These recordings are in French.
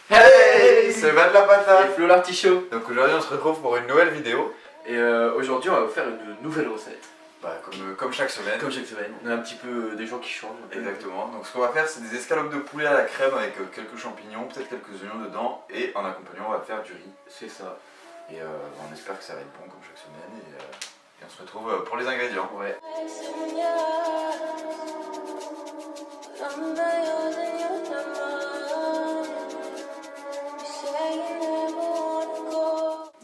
Hey, c'est Matt la Et patate. Flo l'artichaut. Donc aujourd'hui on se retrouve pour une nouvelle vidéo. Et aujourd'hui on va vous faire une nouvelle recette. Comme chaque semaine. Comme chaque semaine, on a un petit peu des gens qui changent. Exactement. Donc ce qu'on va faire c'est des escalopes de poulet à la crème avec quelques champignons, peut-être quelques oignons dedans. Et en accompagnant on va faire du riz. C'est ça. Et on espère que ça va être bon comme chaque semaine. Et on se retrouve pour les ingrédients. Ouais.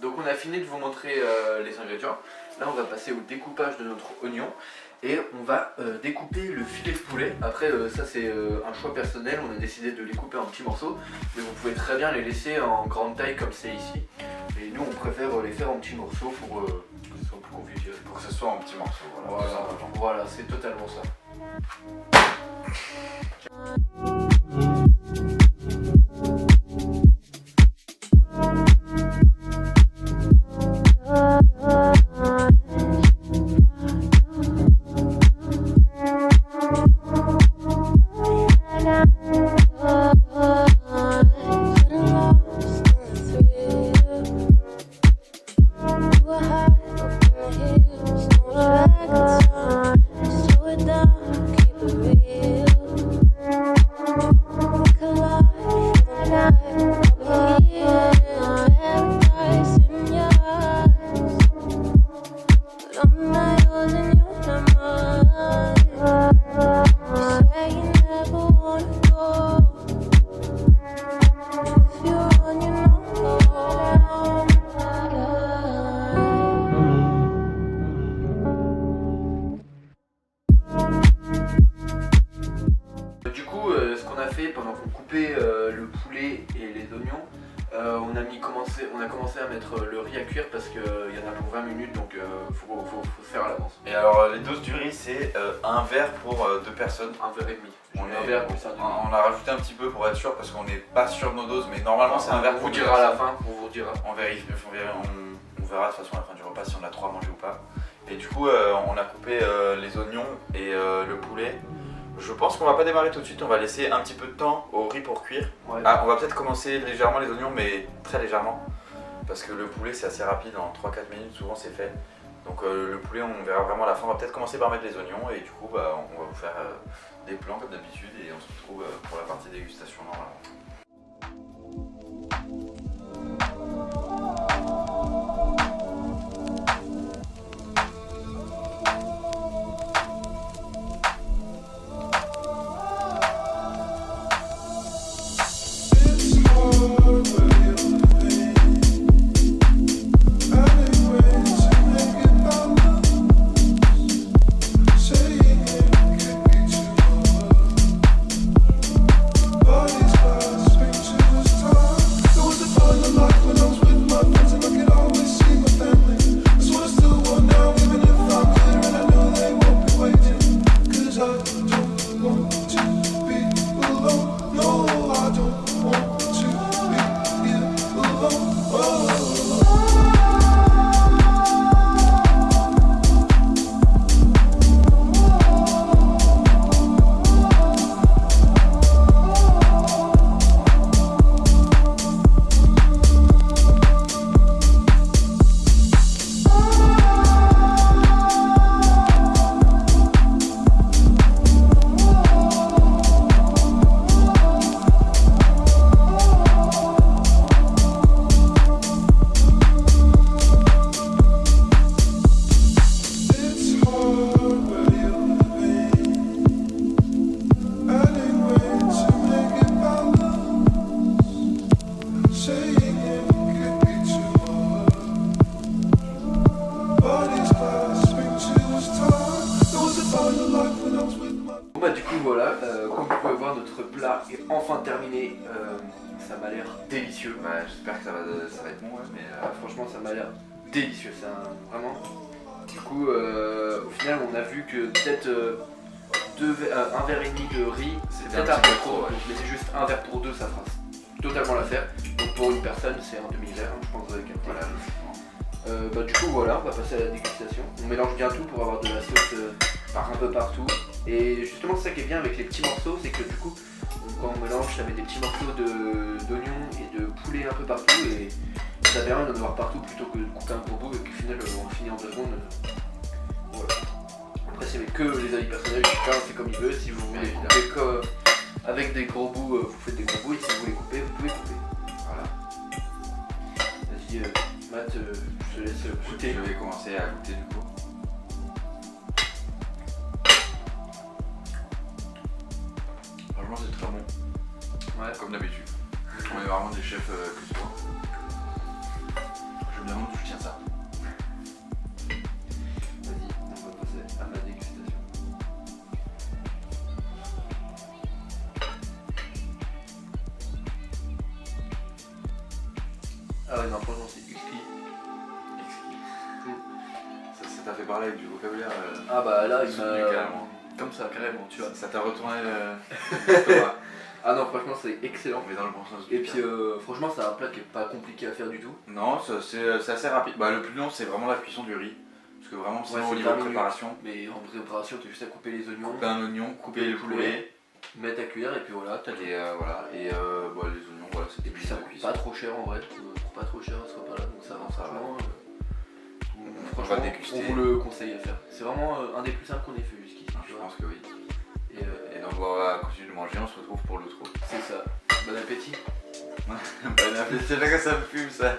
Donc on a fini de vous montrer les ingrédients. Là on va passer au découpage de notre oignon. Et on va découper le filet de poulet. Après ça c'est un choix personnel, on a décidé de les couper en petits morceaux. Mais vous pouvez très bien les laisser en grande taille comme c'est ici. Et nous on préfère les faire en petits morceaux pour que ce soit plus convivial. Pour que ce soit en petits morceaux. Voilà, c'est totalement ça. Pendant qu'on coupait le poulet et les oignons, on a commencé à mettre le riz à cuire parce qu'il y en a pour 20 minutes, donc faut faire à l'avance. Et alors les doses du riz c'est un verre pour 2 personnes. Un verre et demi. Un verre plus un demi. On a rajouté un petit peu pour être sûr parce qu'on n'est pas sûr de nos doses, mais normalement c'est un verre. On vous dira à la fin, on vous dira. On verra de toute façon à la fin du repas si on a trop à manger ou pas. Et du coup on a coupé les oignons et le poulet. Je pense qu'on va pas démarrer tout de suite, on va laisser un petit peu de temps au riz pour cuire. Ouais. Ah, on va peut-être commencer légèrement les oignons, mais très légèrement. Parce que le poulet c'est assez rapide, en 3-4 minutes souvent c'est fait. Donc le poulet on verra vraiment à la fin, on va peut-être commencer par mettre les oignons et du coup on va vous faire des plans comme d'habitude et on se retrouve pour la partie dégustation normalement. Du coup voilà, comme vous pouvez voir notre plat est enfin terminé, ça m'a l'air délicieux. Ouais, j'espère que ça va être bon, ouais, mais franchement ça m'a l'air délicieux, vraiment. Du coup au final on a vu que peut-être un verre et demi de riz, c'est peut-être un peu trop, ouais. Mais c'est juste un verre pour deux, ça fera totalement l'affaire. Donc pour une personne c'est un demi-verre, je pense avec un peu. Voilà. Du coup voilà, on va passer à la dégustation. On mélange bien tout pour avoir de la sauce un peu partout. Et justement c'est ça qui est bien avec les petits morceaux, c'est que du coup quand on mélange ça met des petits morceaux d'oignons couper un peu partout et ça permet d'en avoir partout plutôt que de couper un gros bout et qu'au final on finit en 2 secondes. Voilà. Après c'est que les avis personnels, chacun fait comme il veut. Si vous voulez couper avec des gros bouts, vous faites des gros bouts et si vous voulez couper, vous pouvez couper. Voilà. Vas-y Matt, je te laisse goûter. Je vais commencer à goûter du coup. Franchement c'est très bon. Ouais. Comme d'habitude. On est vraiment des chefs plus soin. Je me demande d'où je tiens ça. Vas-y, on va passer à ma dégustation. Ah ouais, non, franchement, c'est exquis. Ça t'a fait parler avec du vocabulaire. Ah bah là, il soutenu m'a... carrément. Comme ça, carrément, tu vois. Ça t'a retourné l'estomac. Ah non, franchement, c'est excellent. Mais dans le bon sens du Et puis, terme. franchement, c'est un plat qui est pas compliqué à faire du tout. Non, c'est assez rapide. Bah, le plus long, c'est vraiment la cuisson du riz. Parce que vraiment, sinon, Ouais, au c'est niveau 20 de minutes. préparation, Mais en préparation, t'as juste à couper les oignons, couper un oignon, couper le poulet. mettre à cuire et puis voilà, t'as Et voilà. Et bah, les oignons, voilà, c'est des Et puis ça coûte pas trop cher en vrai, pour pas trop cher ce repas là, donc ça va, Ça va. franchement, On va déguster. on vous le conseille à faire. C'est vraiment un des plus simples qu'on ait fait jusqu'ici, tu Je vois. pense que oui. Et Et donc, voilà, à continuer de manger, on se retrouve pour l'outro. c'est ça. Bon appétit. Bon appétit, c'est là que ça me fume ça.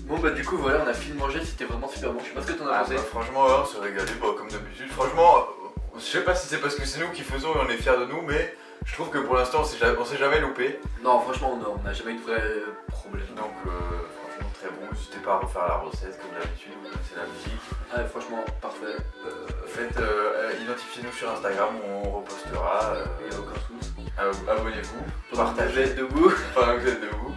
Bon bah du coup voilà, on a fini de manger, c'était vraiment super bon. Je sais pas ce que t'en as Ah, pensé. bah, franchement, ouais, on s'est régalé, bah, comme d'habitude. Franchement, je sais pas si c'est parce que c'est nous qui faisons et on est fiers de nous, mais je trouve que pour l'instant, on s'est jamais loupé. Non franchement on n'a jamais eu de vrai problème. Donc, franchement, très bon. N'hésitez pas à refaire la recette comme d'habitude, vous connaissez la musique. Ah franchement parfait. Identifiez-nous sur Instagram, on repostera. Il y a aucun souci. Abonnez-vous, Pendant que vous partagez êtes debout. pendant que vous êtes debout.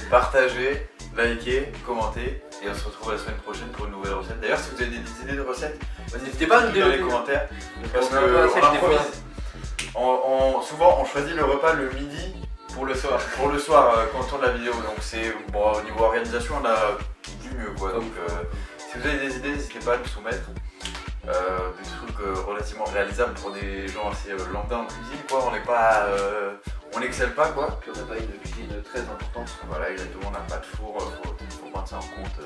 Partagez, likez, commentez. Et on se retrouve la semaine prochaine pour une nouvelle recette. D'ailleurs, si vous avez des idées de recettes, N'hésitez pas à nous dites-le dans les dire. commentaires. Parce On a un peu assez qu'on des fois. improvise. Souvent, on choisit le repas le midi Pour le soir. pour le soir quand on tourne la vidéo. Donc, c'est bon, au niveau organisation, on a du mieux quoi. Donc, si vous avez des idées, n'hésitez pas à nous soumettre. Des trucs relativement réalisables pour des gens assez lambda en cuisine quoi. On n'est pas. On n'excelle pas quoi. Puis on n'a pas une cuisine très importante. Voilà, exactement, on n'a pas de four, faut prendre ça en compte.